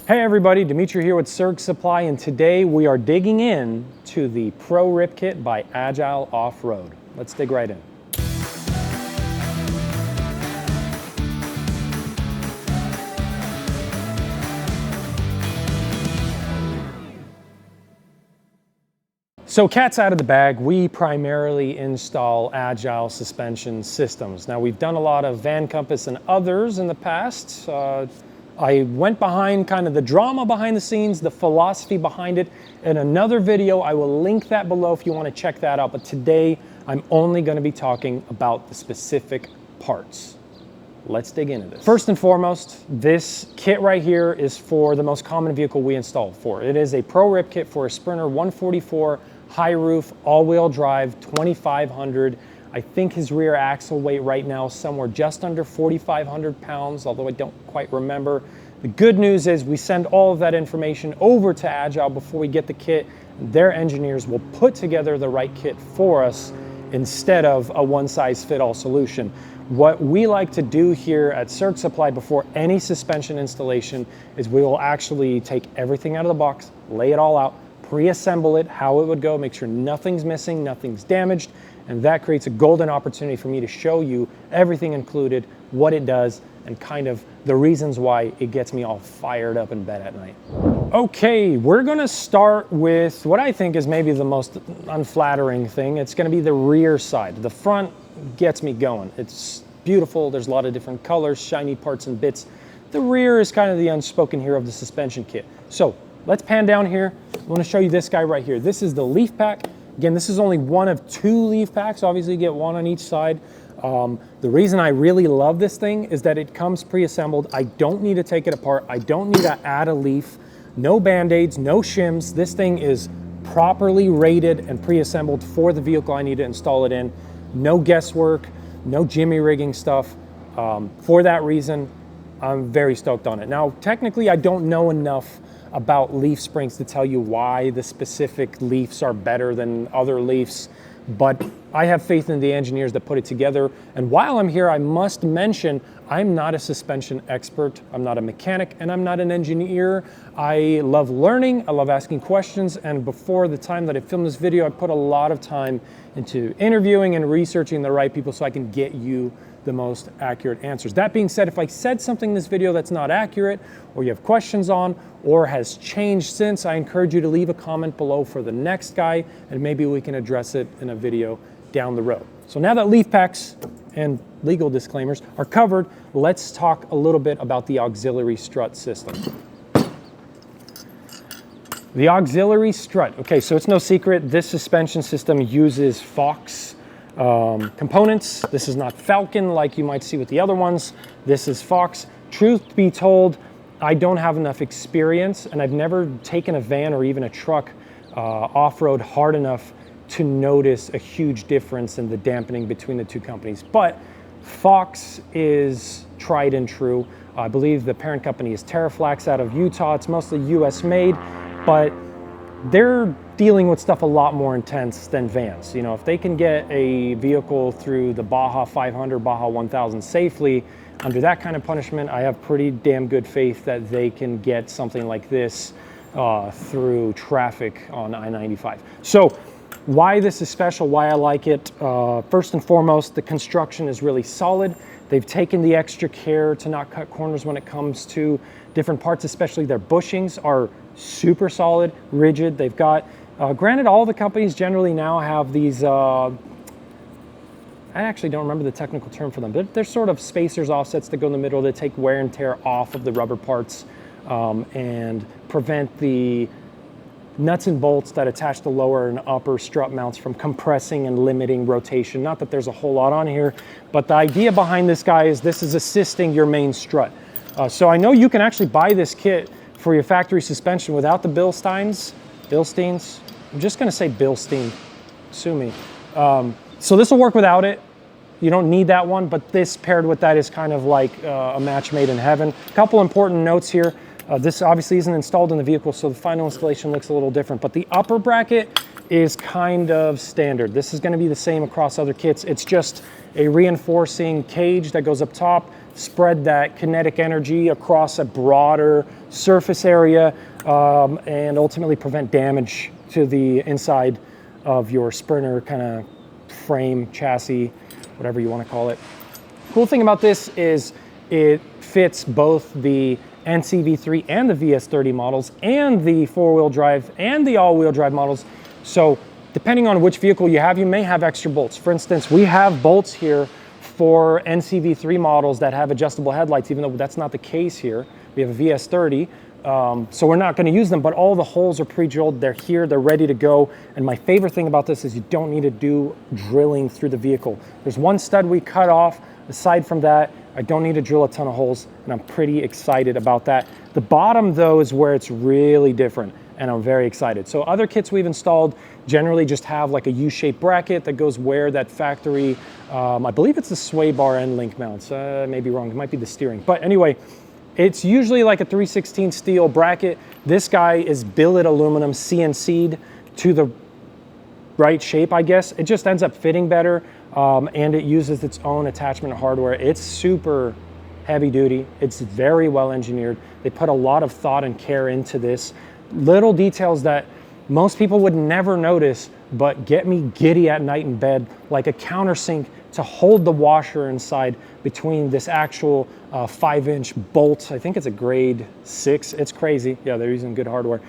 Hey everybody, Dmitriy here with Circ Supply, and today we are digging in to the Pro Rip Kit by Agile Offroad. Let's dig right in. So cat's out of the bag, we primarily install Agile suspension systems. Now we've done a lot of Van Compass and others in the past. I went behind kind of the drama behind the scenes, the philosophy behind it in another video. I will link that below if you want to check that out. But today I'm only going to be talking about the specific parts. Let's dig into this. First and foremost, this kit right here is for the most common vehicle we install for. It is a Pro Rip Kit for a Sprinter 144 high roof, all-wheel drive, 2500. I think his rear axle weight right now is somewhere just under 4,500 pounds, although I don't quite remember. The good news is we send all of that information over to Agile before we get the kit. Their engineers will put together the right kit for us instead of a one-size-fit-all solution. What we like to do here at Circ Supply before any suspension installation is we will actually take everything out of the box, lay it all out, pre-assemble it, how it would go, make sure nothing's missing, nothing's damaged, and that creates a golden opportunity for me to show you everything included, what it does, and kind of the reasons why it gets me all fired up in bed at night. Okay, we're gonna start with what I think is maybe the most unflattering thing. It's gonna be the rear side. The front gets me going. It's beautiful, there's a lot of different colors, shiny parts and bits. The rear is kind of the unspoken hero of the suspension kit. So let's pan down here. I wanna show you this guy right here. This is the leaf pack. Again, this is only one of two leaf packs. Obviously you get one on each side. The reason I really love this thing is that it comes pre-assembled. I don't need to take it apart. I don't need to add a leaf. No Band-Aids, no shims. This thing is properly rated and pre-assembled for the vehicle I need to install it in. No guesswork, no jimmy rigging stuff. For that reason, I'm very stoked on it. Now, technically, I don't know enough about leaf springs to tell you why the specific leafs are better than other leafs, but I have faith in the engineers that put it together. And while I'm here, I must mention, I'm not a suspension expert, I'm not a mechanic, and I'm not an engineer. I love learning, I love asking questions, and before the time that I filmed this video, I put a lot of time into interviewing and researching the right people so I can get you the most accurate answers. That being said, if I said something in this video that's not accurate, or you have questions on, or has changed since, I encourage you to leave a comment below for the next guy, and maybe we can address it in a video down the road. So now that leaf packs and legal disclaimers are covered, let's talk a little bit about the auxiliary strut system. The auxiliary strut, okay, so it's no secret, this suspension system uses Fox components. This is not Falcon like you might see with the other ones. This is Fox. Truth be told, I don't have enough experience, and I've never taken a van or even a truck off-road hard enough to notice a huge difference in the dampening between the two companies. But Fox is tried and true. I believe the parent company is Terraflex out of Utah. It's mostly US made, but they're dealing with stuff a lot more intense than vans. You know, if they can get a vehicle through the Baja 500, Baja 1000 safely under that kind of punishment, I have pretty damn good faith that they can get something like this through traffic on I-95. So why this is special, why I like it, first and foremost, the construction is really solid. They've taken the extra care to not cut corners when it comes to different parts, especially their bushings are super solid, rigid. They've got, granted, all the companies generally now have these, I actually don't remember the technical term for them, but they're sort of spacers, offsets that go in the middle that take wear and tear off of the rubber parts and prevent the nuts and bolts that attach the lower and upper strut mounts from compressing and limiting rotation. Not that there's a whole lot on here, but the idea behind this guy is this is assisting your main strut. So I know you can actually buy this kit for your factory suspension without the Bilsteins. I'm just gonna say Bilstein, sue me. So this will work without it. You don't need that one, but this paired with that is kind of like a match made in heaven. A couple important notes here. This obviously isn't installed in the vehicle, so the final installation looks a little different, but the upper bracket is kind of standard. This is going to be the same across other kits. It's just a reinforcing cage that goes up top, spread that kinetic energy across a broader surface area, and ultimately prevent damage to the inside of your Sprinter kind of frame, chassis, whatever you want to call it. Cool thing about this is it fits both the NCV3 and the VS30 models and the four-wheel drive and the all-wheel drive models. So depending on which vehicle you have, you may have extra bolts. For instance, we have bolts here for NCV3 models that have adjustable headlights, even though that's not the case here. We have a VS30, so we're not going to use them, but all the holes are pre-drilled. They're here, they're ready to go. And my favorite thing about this is you don't need to do drilling through the vehicle. There's one stud we cut off. Aside from that, I don't need to drill a ton of holes, and I'm pretty excited about that. The bottom, though, is where it's really different, and I'm very excited. So other kits we've installed generally just have like a U-shaped bracket that goes where that factory, I believe it's the sway bar end link mounts. I may be wrong, it might be the steering. But anyway, it's usually like a 3/16 steel bracket. This guy is billet aluminum CNC'd to the right shape, I guess. It just ends up fitting better, and it uses its own attachment hardware. It's super heavy duty. It's very well engineered. They put a lot of thought and care into this. Little details that most people would never notice, but get me giddy at night in bed, like a countersink to hold the washer inside between this actual 5-inch bolt. I think it's a grade 6. It's crazy. Yeah, they're using good hardware.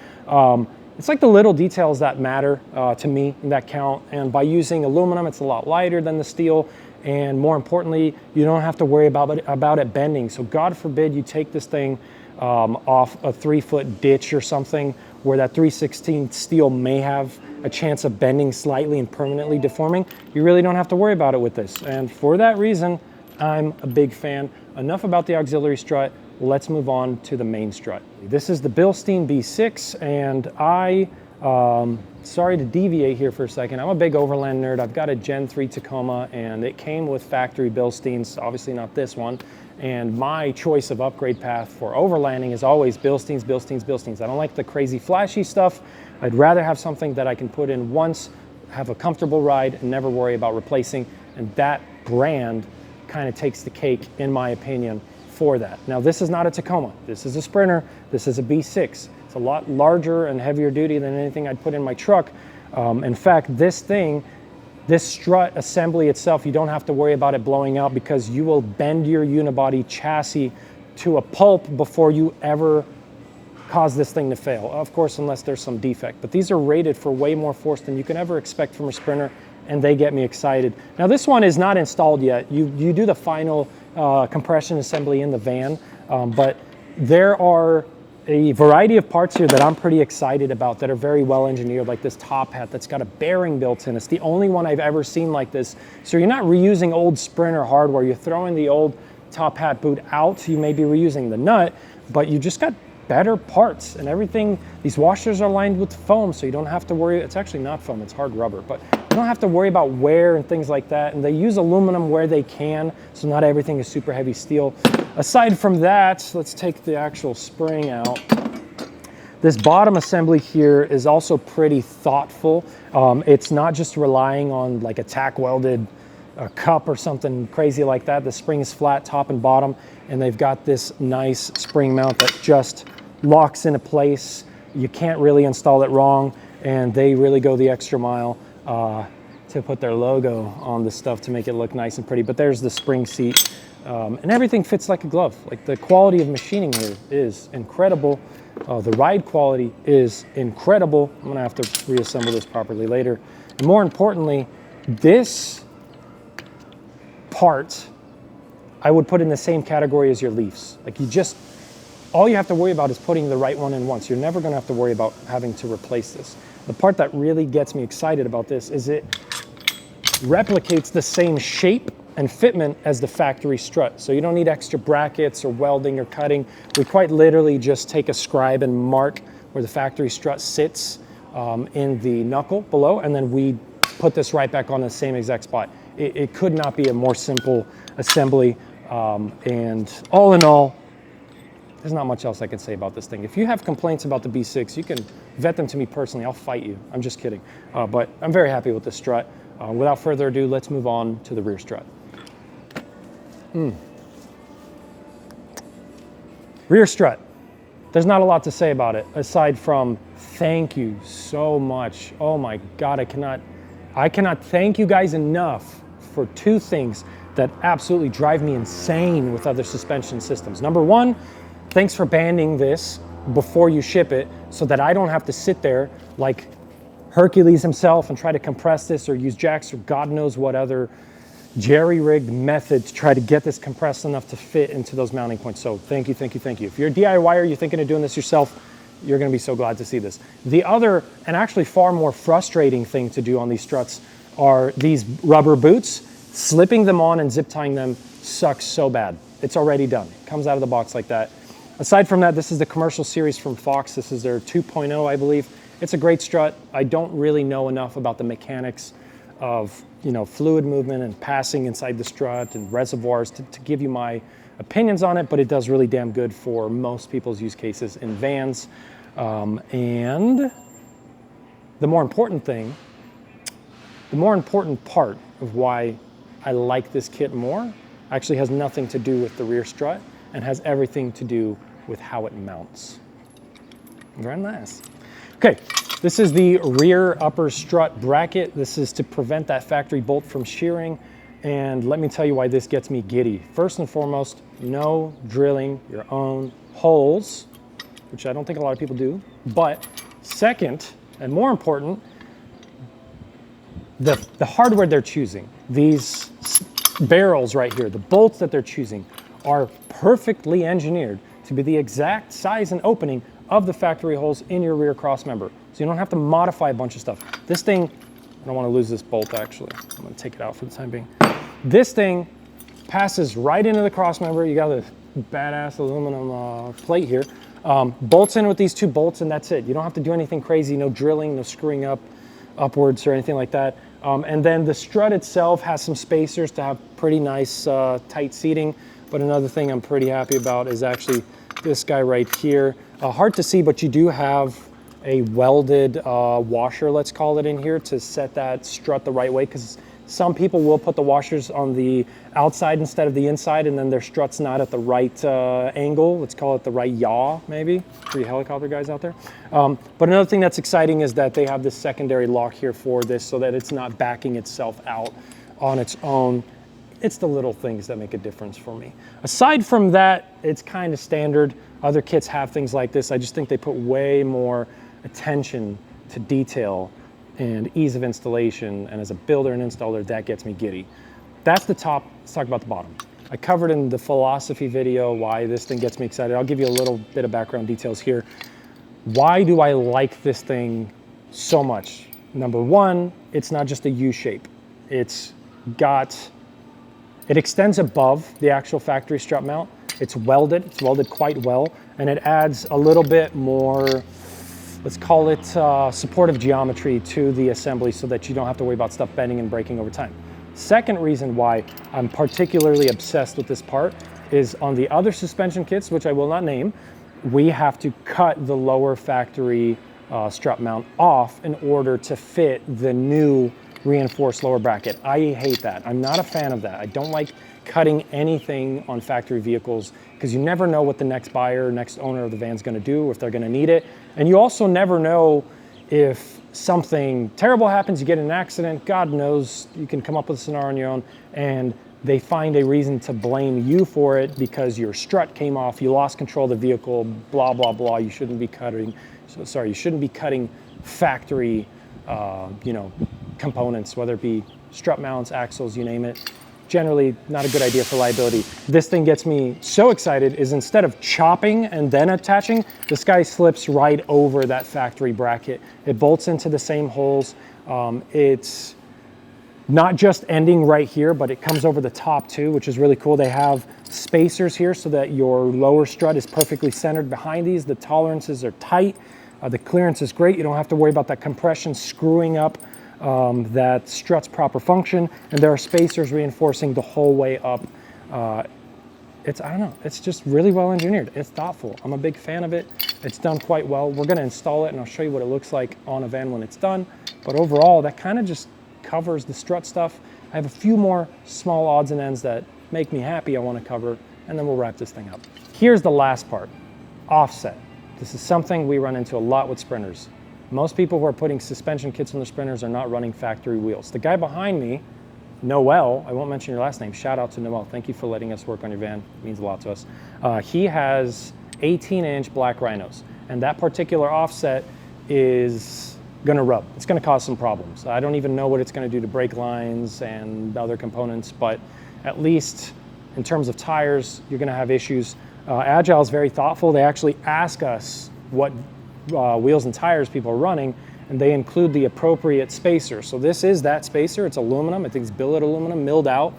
It's like the little details that matter to me and that count. And by using aluminum, it's a lot lighter than the steel. And more importantly, you don't have to worry about it bending. So God forbid you take this thing off a 3-foot ditch or something where that 3/16 steel may have a chance of bending slightly and permanently deforming. You really don't have to worry about it with this. And for that reason, I'm a big fan. Enough about the auxiliary strut. Let's move on to the main strut. This is the Bilstein B6, and sorry to deviate here for a second. I'm a big overland nerd. I've got a Gen 3 Tacoma, and it came with factory Bilsteins, obviously not this one. And my choice of upgrade path for overlanding is always Bilsteins, Bilsteins, Bilsteins. I don't like the crazy flashy stuff. I'd rather have something that I can put in once, have a comfortable ride, and never worry about replacing. And that brand kind of takes the cake, in my opinion, for that. Now, this is not a Tacoma. This is a Sprinter. This is a B6. It's a lot larger and heavier duty than anything I'd put in my truck. In fact, this strut assembly itself, you don't have to worry about it blowing out because you will bend your unibody chassis to a pulp before you ever cause this thing to fail. Of course, unless there's some defect. But these are rated for way more force than you can ever expect from a Sprinter, and they get me excited. Now, this one is not installed yet. You do the final compression assembly in the van, but there are a variety of parts here that I'm pretty excited about that are very well engineered, like this top hat that's got a bearing built in. It's the only one I've ever seen like this. So you're not reusing old Sprinter hardware. You're throwing the old top hat boot out. You may be reusing the nut, but you just got better parts and everything. These washers are lined with foam, so you don't have to worry. It's actually not foam, it's hard rubber, but you don't have to worry about wear and things like that. And they use aluminum where they can, so not everything is super heavy steel. Aside from that, let's take the actual spring out. This bottom assembly here is also pretty thoughtful. It's not just relying on like a tack welded cup or something crazy like that. The spring is flat top and bottom, and they've got this nice spring mount that just locks into place. You can't really install it wrong, and they really go the extra mile to put their logo on the stuff to make it look nice and pretty. But there's the spring seat, and everything fits like a glove. Like, the quality of machining here is incredible. The ride quality is incredible. I'm gonna have to reassemble this properly later. And more importantly, this part I would put in the same category as your Leafs. Like, all you have to worry about is putting the right one in once. You're never gonna have to worry about having to replace this. The part that really gets me excited about this is it replicates the same shape and fitment as the factory strut. So you don't need extra brackets or welding or cutting. We quite literally just take a scribe and mark where the factory strut sits in the knuckle below, and then we put this right back on the same exact spot. It could not be a more simple assembly. And all in all, there's not much else I can say about this thing. If you have complaints about the B6, you can vet them to me personally. I'll fight you. I'm just kidding. But I'm very happy with this strut. Without further ado, let's move on to the rear strut. Rear strut. There's not a lot to say about it aside from thank you so much. Oh my God, I cannot thank you guys enough for two things that absolutely drive me insane with other suspension systems. Number one, thanks for banning this before you ship it so that I don't have to sit there like Hercules himself and try to compress this or use jacks or God knows what other jerry-rigged method to try to get this compressed enough to fit into those mounting points. So thank you, thank you, thank you. If you're a DIYer, you're thinking of doing this yourself, you're gonna be so glad to see this. The other, and actually far more frustrating thing to do on these struts are these rubber boots. Slipping them on and zip tying them sucks so bad. It's already done. It comes out of the box like that. Aside from that, this is the commercial series from Fox. This is their 2.0, I believe. It's a great strut. I don't really know enough about the mechanics of, you know, fluid movement and passing inside the strut and reservoirs to give you my opinions on it, but it does really damn good for most people's use cases in vans. And the more important part of why I like this kit more actually has nothing to do with the rear strut and has everything to do with how it mounts. Very nice. Okay, this is the rear upper strut bracket. This is to prevent that factory bolt from shearing. And let me tell you why this gets me giddy. First and foremost, no drilling your own holes, which I don't think a lot of people do. But second, and more important, the hardware they're choosing. These barrels right here, the bolts that they're choosing are perfectly engineered to be the exact size and opening of the factory holes in your rear cross member. So you don't have to modify a bunch of stuff. This thing, I don't want to lose this bolt actually. I'm going to take it out for the time being. This thing passes right into the cross member. You got a badass aluminum plate here. Bolts in with these two bolts and that's it. You don't have to do anything crazy, no drilling, no screwing upwards or anything like that. And then the strut itself has some spacers to have pretty nice tight seating. But another thing I'm pretty happy about is actually this guy right here. Hard to see, but you do have a welded washer, let's call it, in here to set that strut the right way, because some people will put the washers on the outside instead of the inside, and then their strut's not at the right angle. Let's call it the right yaw, maybe, for you helicopter guys out there. But another thing that's exciting is that they have this secondary lock here for this so that it's not backing itself out on its own. It's the little things that make a difference for me. Aside from that, it's kind of standard. Other kits have things like this. I just think they put way more attention to detail and ease of installation. And as a builder and installer, that gets me giddy. That's the top. Let's talk about the bottom. I covered in the philosophy video why this thing gets me excited. I'll give you a little bit of background details here. Why do I like this thing so much? Number one, it's not just a U shape. It extends above the actual factory strut mount. It's welded quite well, and it adds a little bit more, let's call it supportive geometry to the assembly so that you don't have to worry about stuff bending and breaking over time. Second reason why I'm particularly obsessed with this part is on the other suspension kits, which I will not name, we have to cut the lower factory strut mount off in order to fit the new reinforced lower bracket. I hate that. I'm not a fan of that. I don't like cutting anything on factory vehicles because you never know what the next buyer, next owner of the van's gonna do, if they're gonna need it. And you also never know if something terrible happens, you get in an accident, God knows, you can come up with a scenario on your own, and they find a reason to blame you for it because your strut came off, you lost control of the vehicle, blah, blah, blah. You shouldn't be cutting, you shouldn't be cutting factory, components, whether it be strut mounts, axles, you name it. Generally not a good idea for liability. This thing gets me so excited is instead of chopping and then attaching, this guy slips right over that factory bracket. It bolts into the same holes. It's not just ending right here, but it comes over the top too, which is really cool. They have spacers here so that your lower strut is perfectly centered behind these. The tolerances are tight. The clearance is great. You don't have to worry about that compression screwing up that strut's proper function, and there are spacers reinforcing the whole way up I don't know, it's just really well engineered. It's thoughtful. I'm a big fan of it. It's done quite well. We're gonna install it and I'll show you what it looks like on a van when it's done. But overall, that kind of just covers the strut stuff. I have a few more small odds and ends that make me happy I want to cover, and then we'll wrap this thing up. Here's the last part, offset. This is something we run into a lot with sprinters. Most people who are putting suspension kits on their sprinters are not running factory wheels. The guy behind me, Noel, I won't mention your last name, shout out to Noel. Thank you for letting us work on your van, it means a lot to us. He has 18-inch black rhinos, and that particular offset is gonna rub. It's gonna cause some problems. I don't even know what it's gonna do to brake lines and other components, but at least in terms of tires, you're gonna have issues. Agile is very thoughtful. They actually ask us what wheels and tires people are running, and they include the appropriate spacer. So this is that spacer. It's aluminum. I think it's billet aluminum, milled out.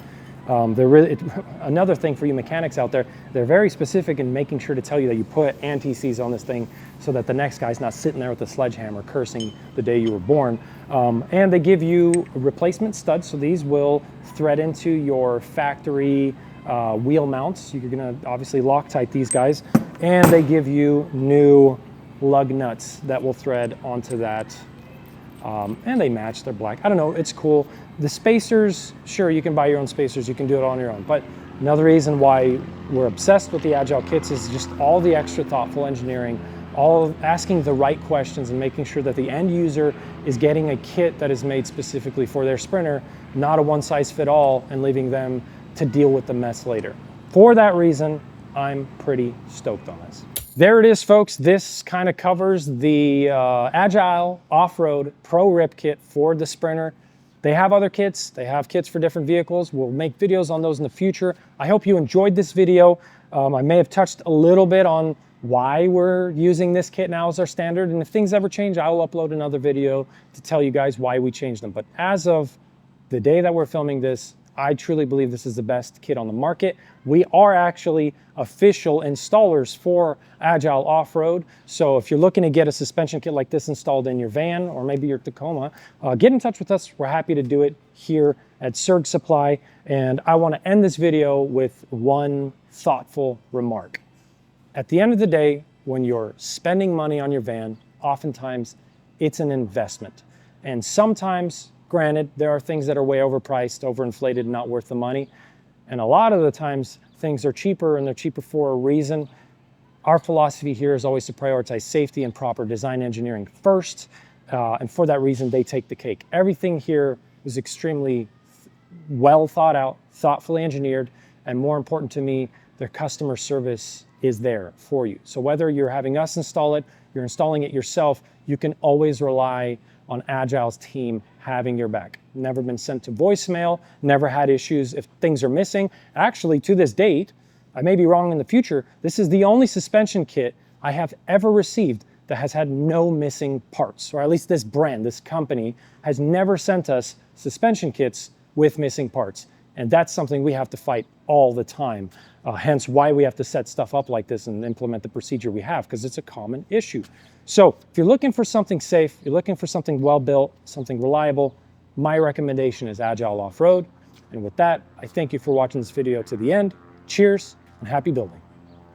Another thing for you mechanics out there, they're very specific in making sure to tell you that you put anti-seize on this thing so that the next guy's not sitting there with a sledgehammer cursing the day you were born. And they give you replacement studs, so these will thread into your factory wheel mounts. You're gonna obviously Loctite these guys, and they give you new lug nuts that will thread onto that. And they match, they're black. I don't know, it's cool. The spacers, sure, you can buy your own spacers, you can do it on your own. But another reason why we're obsessed with the Agile kits is just all the extra thoughtful engineering, all asking the right questions and making sure that the end user is getting a kit that is made specifically for their sprinter, not a one-size-fit-all, and leaving them to deal with the mess later. For that reason, I'm pretty stoked on this. There it is, folks. This kind of covers the Agile Offroad Pro Rip Kit for the Sprinter. They have other kits. They have kits for different vehicles. We'll make videos on those in the future. I hope you enjoyed this video. I may have touched a little bit on why we're using this kit now as our standard. And if things ever change, I will upload another video to tell you guys why we changed them. But as of the day that we're filming this, I truly believe this is the best kit on the market. We are actually official installers for Agile Offroad. So if you're looking to get a suspension kit like this installed in your van or maybe your Tacoma, get in touch with us. We're happy to do it here at Surge Supply. And I want to end this video with one thoughtful remark. At the end of the day, when you're spending money on your van, oftentimes it's an investment. And sometimes, granted, there are things that are way overpriced, overinflated, and not worth the money. And a lot of the times things are cheaper, and they're cheaper for a reason. Our philosophy here is always to prioritize safety and proper design engineering first. And for that reason, they take the cake. Everything here is extremely well thought out, thoughtfully engineered, and more important to me, their customer service is there for you. So whether you're having us install it, you're installing it yourself, you can always rely on Agile's team having your back. Never been sent to voicemail, never had issues if things are missing. Actually, to this date, I may be wrong in the future, this is the only suspension kit I have ever received that has had no missing parts, or at least this brand, this company, has never sent us suspension kits with missing parts. And that's something we have to fight all the time. Hence why we have to set stuff up like this and implement the procedure we have, because it's a common issue. So if you're looking for something safe, you're looking for something well-built, something reliable, my recommendation is Agile Offroad. And with that, I thank you for watching this video to the end. Cheers and happy building.